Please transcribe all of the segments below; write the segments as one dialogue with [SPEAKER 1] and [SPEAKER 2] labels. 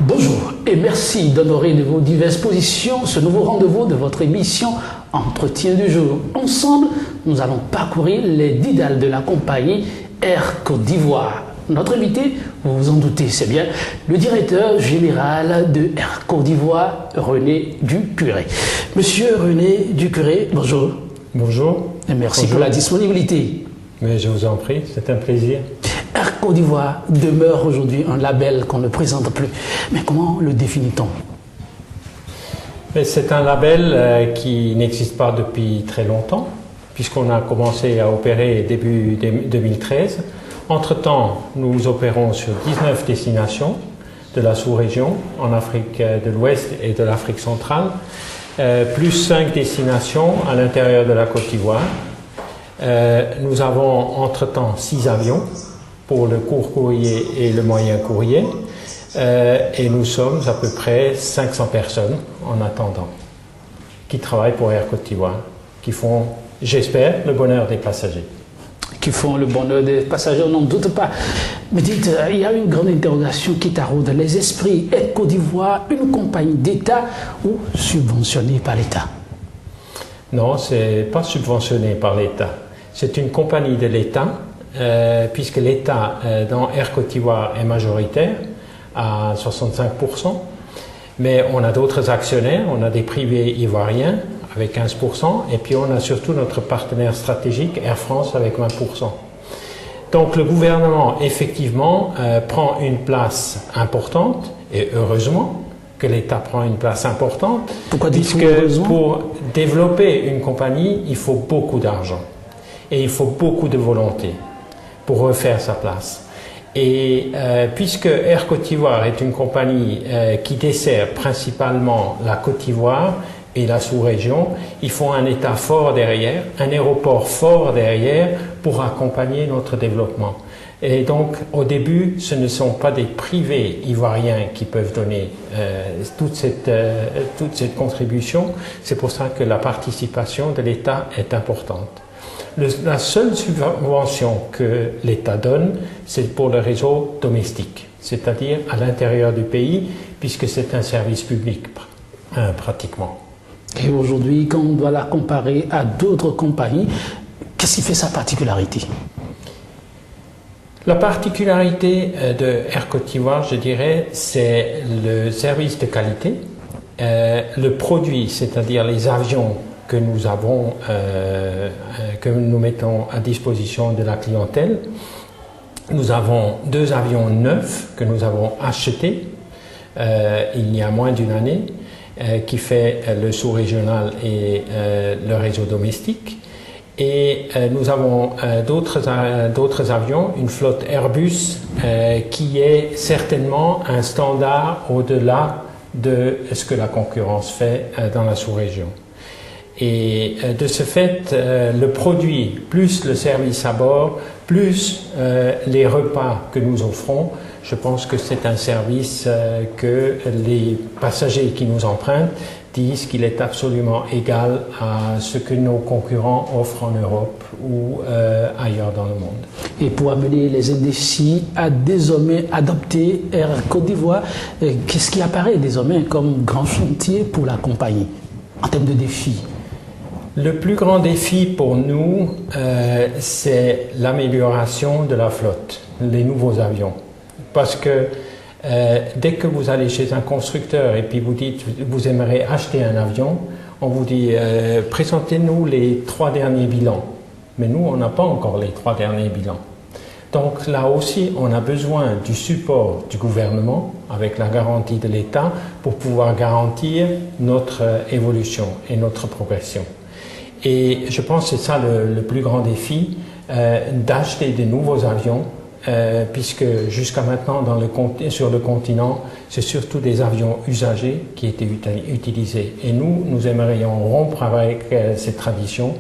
[SPEAKER 1] Bonjour et merci d'honorer de vos diverses positions ce nouveau rendez-vous de votre émission Entretien du jour. Ensemble, nous allons parcourir les didales de la compagnie Air Côte d'Ivoire. Notre invité, vous vous en doutez, c'est bien le directeur général de Air Côte d'Ivoire, René Ducuré. Monsieur René Ducuré, bonjour.
[SPEAKER 2] Bonjour.
[SPEAKER 1] Et merci
[SPEAKER 2] Bonjour.
[SPEAKER 1] pour la disponibilité.
[SPEAKER 2] Mais je vous en prie, c'est un plaisir.
[SPEAKER 1] Air Côte d'Ivoire demeure aujourd'hui un label qu'on ne présente plus. Mais comment le définit-on?
[SPEAKER 2] C'est un label qui n'existe pas depuis très longtemps, puisqu'on a commencé à opérer début 2013. Entre-temps, nous opérons sur 19 destinations de la sous-région, en Afrique de l'Ouest et de l'Afrique centrale, plus 5 destinations à l'intérieur de la Côte d'Ivoire. Nous avons entre-temps 6 avions pour le court courrier et le moyen courrier, et nous sommes à peu près 500 personnes en attendant, qui travaillent pour Air Côte d'Ivoire, qui font, j'espère, le bonheur des passagers.
[SPEAKER 1] Qui font le bonheur des passagers, on n'en doute pas. Mais dites, il y a une grande interrogation qui taraude les esprits. Air Côte d'Ivoire, une compagnie d'État ou subventionnée par l'État?
[SPEAKER 2] Non, ce n'est pas subventionné par l'État. C'est une compagnie de l'État, puisque l'État dans Air Côte d'Ivoire est majoritaire à 65%, mais on a d'autres actionnaires, on a des privés ivoiriens avec 15%, et puis on a surtout notre partenaire stratégique Air France avec 20%. Donc le gouvernement effectivement prend une place importante, et heureusement que l'État prend une place importante.
[SPEAKER 1] Pourquoi
[SPEAKER 2] puisque pour développer une compagnie, il faut beaucoup d'argent et il faut beaucoup de volonté pour refaire sa place. Et puisque Air Côte d'Ivoire est une compagnie qui dessert principalement la Côte d'Ivoire et la sous-région, il faut un État fort derrière, un aéroport fort derrière pour accompagner notre développement. Et donc, au début, ce ne sont pas des privés ivoiriens qui peuvent donner toute cette contribution. C'est pour ça que la participation de l'État est importante. La seule subvention que l'État donne, c'est pour le réseau domestique, c'est-à-dire à l'intérieur du pays, puisque c'est un service public pratiquement.
[SPEAKER 1] Et aujourd'hui, quand on doit la comparer à d'autres compagnies, qu'est-ce qui fait sa particularité?
[SPEAKER 2] La particularité de Air Côte d'Ivoire, je dirais, c'est le service de qualité, le produit, c'est-à-dire les avions que nous avons, que nous mettons à disposition de la clientèle. Nous avons 2 avions neufs que nous avons achetés il y a moins d'une année, qui fait le sous-régional et le réseau domestique. Et nous avons d'autres avions, une flotte Airbus qui est certainement un standard au-delà de ce que la concurrence fait dans la sous-région. Et de ce fait, le produit, plus le service à bord, plus les repas que nous offrons, je pense que c'est un service que les passagers qui nous empruntent disent qu'il est absolument égal à ce que nos concurrents offrent en Europe ou ailleurs dans le monde.
[SPEAKER 1] Et pour amener les indécis à désormais adopter Air Côte d'Ivoire, qu'est-ce qui apparaît désormais comme grand chantier pour la compagnie en termes de défis?
[SPEAKER 2] Le plus grand défi pour nous, c'est l'amélioration de la flotte, les nouveaux avions. Parce que dès que vous allez chez un constructeur et puis vous dites vous aimeriez acheter un avion, on vous dit présentez-nous les 3 derniers bilans. Mais nous, on n'a pas encore les 3 derniers bilans. Donc là aussi, on a besoin du support du gouvernement avec la garantie de l'État pour pouvoir garantir notre évolution et notre progression. Et je pense que c'est ça le plus grand défi, d'acheter de nouveaux avions, puisque jusqu'à maintenant sur le continent, c'est surtout des avions usagés qui étaient utilisés. Et nous aimerions rompre avec cette tradition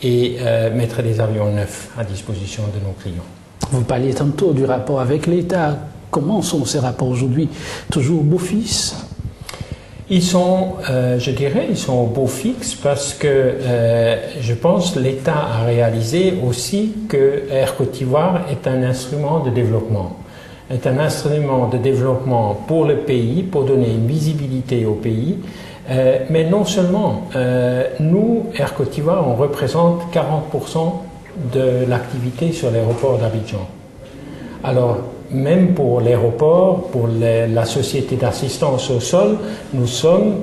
[SPEAKER 2] et mettre des avions neufs à disposition de nos clients.
[SPEAKER 1] Vous parliez tantôt du rapport avec l'État. Comment sont ces rapports aujourd'hui? Toujours beau fixe?
[SPEAKER 2] Ils sont, je dirais, ils sont au beau fixe parce que je pense que l'État a réalisé aussi que Air Côte d'Ivoire est un instrument de développement. est un instrument de développement pour le pays, pour donner une visibilité au pays. Mais non seulement, nous, Air Côte d'Ivoire, on représente 40% de l'activité sur l'aéroport d'Abidjan. Alors, même pour l'aéroport, pour la société d'assistance au sol, nous sommes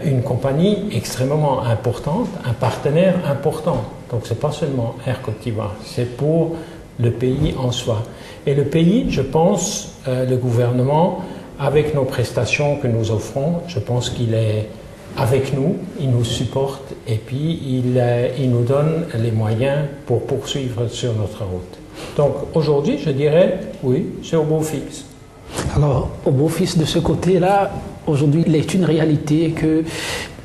[SPEAKER 2] une compagnie extrêmement importante, un partenaire important. Donc, ce n'est pas seulement Air Côte d'Ivoire, c'est pour le pays en soi. Et le pays, je pense, le gouvernement, avec nos prestations que nous offrons, je pense qu'il est avec nous, il nous supporte et puis il nous donne les moyens pour poursuivre sur notre route. Donc aujourd'hui, je dirais, oui, c'est au beau fixe.
[SPEAKER 1] Alors, au beau fixe de ce côté-là, aujourd'hui, il est une réalité que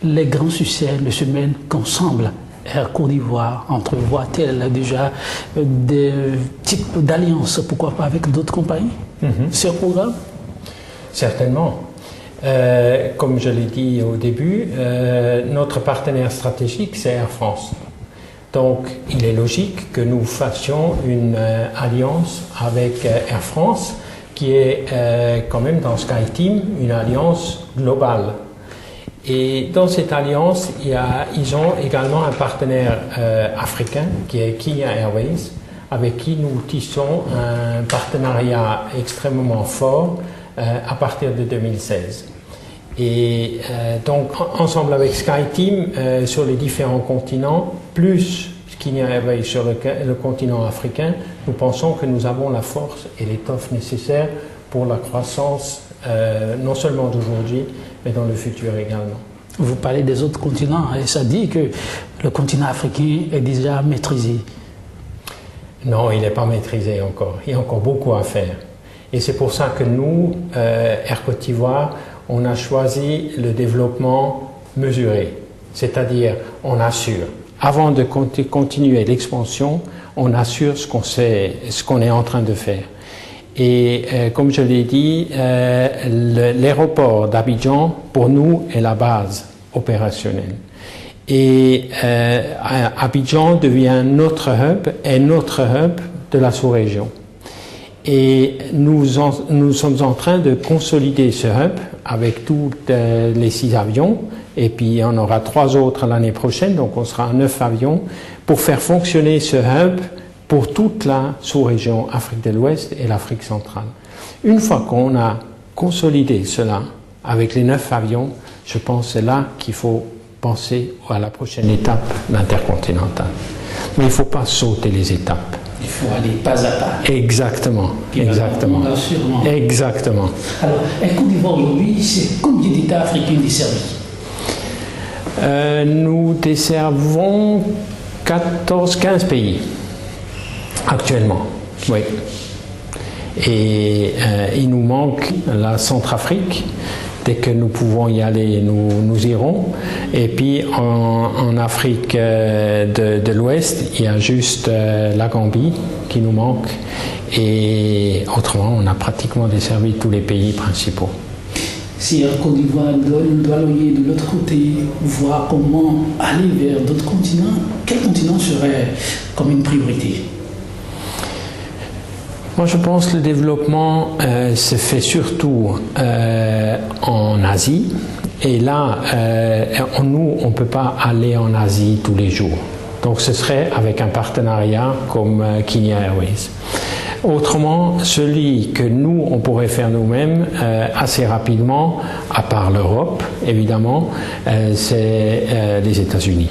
[SPEAKER 1] les grands succès ne se mènent qu'ensemble. Air Côte d'Ivoire entrevoit-elle déjà des types d'alliances, pourquoi pas avec d'autres compagnies sur le programme?
[SPEAKER 2] Certainement. Comme je l'ai dit au début, notre partenaire stratégique, c'est Air France. Donc, il est logique que nous fassions une alliance avec Air France, qui est quand même dans SkyTeam une alliance globale. Et dans cette alliance, ils ont également un partenaire africain, qui est Kenya Airways, avec qui nous tissons un partenariat extrêmement fort à partir de 2016. Et donc, ensemble avec SkyTeam, sur les différents continents, plus Kenya Airways sur le continent africain, nous pensons que nous avons la force et l'étoffe nécessaire pour la croissance, non seulement d'aujourd'hui, mais dans le futur également.
[SPEAKER 1] Vous parlez des autres continents, et ça dit que le continent africain est déjà maîtrisé.
[SPEAKER 2] Non, il n'est pas maîtrisé encore. Il y a encore beaucoup à faire. Et c'est pour ça que nous, Air Côte d'Ivoire, on a choisi le développement mesuré. C'est-à-dire, on assure. Avant de continuer l'expansion, on assure ce qu'on est en train de faire. Et comme je l'ai dit, l'aéroport d'Abidjan, pour nous, est la base opérationnelle. Et Abidjan devient notre hub et notre hub de la sous-région. Et nous sommes en train de consolider ce hub avec tous les 6 avions, et puis on aura 3 autres l'année prochaine, donc on sera à 9 avions, pour faire fonctionner ce hub pour toute la sous-région Afrique de l'Ouest et l'Afrique centrale. Une fois qu'on a consolidé cela avec les 9 avions, je pense que c'est là qu'il faut penser à la prochaine étape, l'intercontinental. Mais il ne faut pas sauter les étapes.
[SPEAKER 1] Il faut aller pas à pas.
[SPEAKER 2] Exactement, exactement. Exactement.
[SPEAKER 1] Alors, Air Côte d'Ivoire aujourd'hui, c'est combien d'États africains desservis?
[SPEAKER 2] Nous desservons 14-15 pays actuellement, oui. Et il nous manque la Centrafrique. Dès que nous pouvons y aller, nous irons. Et puis en Afrique de l'Ouest, il y a juste la Gambie qui nous manque. Et autrement, on a pratiquement desservi tous les pays principaux.
[SPEAKER 1] Si Air Côte d'Ivoire doit loyer de l'autre côté, voir comment aller vers d'autres continents, quel continent serait comme une priorité?
[SPEAKER 2] Moi, je pense que le développement se fait surtout en Asie. Et là, nous, on ne peut pas aller en Asie tous les jours. Donc, ce serait avec un partenariat comme Kenya Airways. Autrement, celui que nous, on pourrait faire nous-mêmes assez rapidement, à part l'Europe, évidemment, c'est les États-Unis.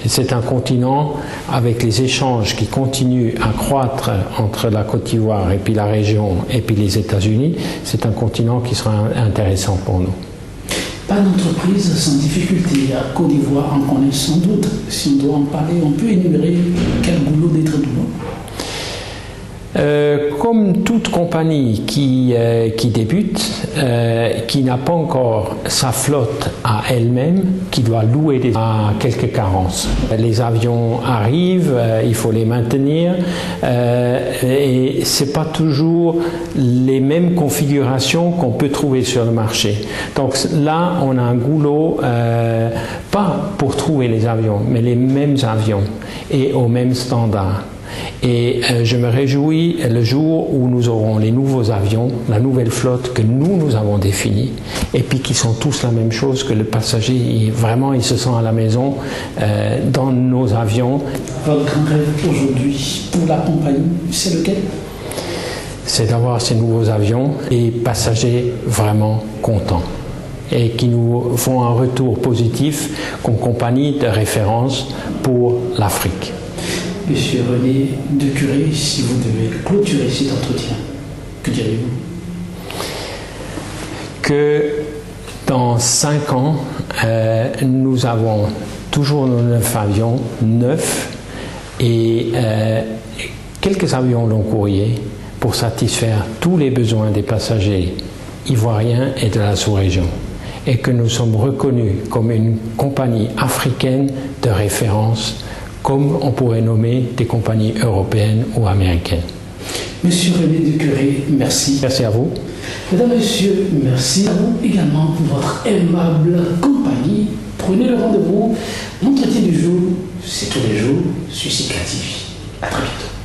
[SPEAKER 2] C'est un continent avec les échanges qui continuent à croître entre la Côte d'Ivoire et puis la région et puis les États-Unis. C'est un continent qui sera intéressant pour nous.
[SPEAKER 1] Pas d'entreprise sans difficulté. À Côte d'Ivoire, on connaît sans doute. Si on doit en parler, on peut énumérer quel goulot d'être double.
[SPEAKER 2] Comme toute compagnie qui débute, qui n'a pas encore sa flotte à elle-même, qui doit louer à quelques carences. Les avions arrivent, il faut les maintenir, et c'est pas toujours les mêmes configurations qu'on peut trouver sur le marché. Donc là, on a un goulot, pas pour trouver les avions, mais les mêmes avions et aux mêmes standards. Et je me réjouis le jour où nous aurons les nouveaux avions, la nouvelle flotte que nous avons définie, et puis qui sont tous la même chose, que le passager, vraiment, il se sent à la maison dans nos avions.
[SPEAKER 1] Votre grand rêve aujourd'hui pour la compagnie, c'est lequel?
[SPEAKER 2] C'est d'avoir ces nouveaux avions et passagers vraiment contents et qui nous font un retour positif comme compagnie de référence pour l'Afrique.
[SPEAKER 1] Monsieur René Decuré, si vous devez clôturer cet entretien, que direz-vous?
[SPEAKER 2] Que dans 5 ans, nous avons toujours nos 9 avions, 9, et quelques avions long courrier pour satisfaire tous les besoins des passagers ivoiriens et de la sous-région. Et que nous sommes reconnus comme une compagnie africaine de référence, comme on pourrait nommer des compagnies européennes ou américaines.
[SPEAKER 1] Monsieur René Decuré, merci.
[SPEAKER 2] Merci à vous.
[SPEAKER 1] Mesdames, Messieurs, merci à vous également pour votre aimable compagnie. Prenez le rendez-vous. L'entretien du jour, c'est tous les jours sur CICLA TV. À très bientôt.